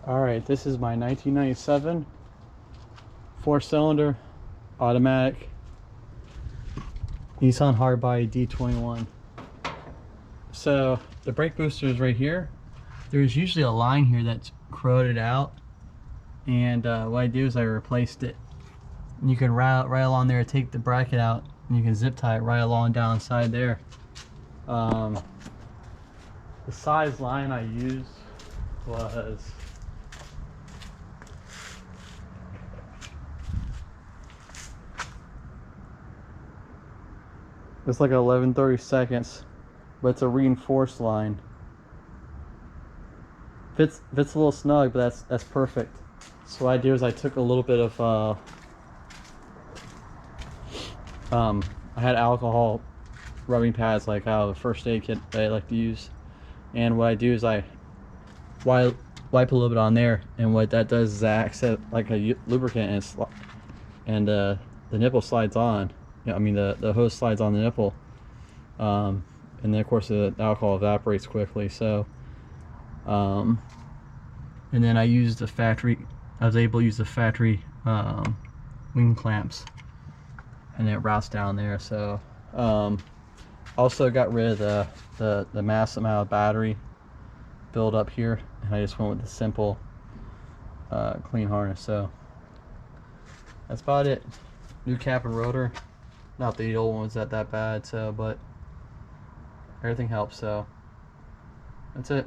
Alright, this is my 1997 4-cylinder automatic Nissan Hardbody D21. So the brake booster is right here. There's usually a line here that's corroded out, and what I do is I replaced it. And you can right along there, take the bracket out, and you can zip tie it right along down inside there. The size line I used was it's like 11/32, but it's a reinforced line. Fits a little snug, but that's perfect. So what I do is I took a little bit of I had alcohol rubbing pads like out of a first aid kit that I like to use, and what I do is I wipe a little bit on there, and what that does is that acts like a lubricant, and the nipple slides on. Yeah, I mean the hose slides on the nipple, and then of course the alcohol evaporates quickly. So, and then I used the factory. I was able to use the factory wing clamps, and it routes down there. So, also got rid of the massive amount of battery build up here, and I just went with the simple clean harness. So that's about it. New cap and rotor. Not that the old one was that bad, so, but everything helps, so that's it.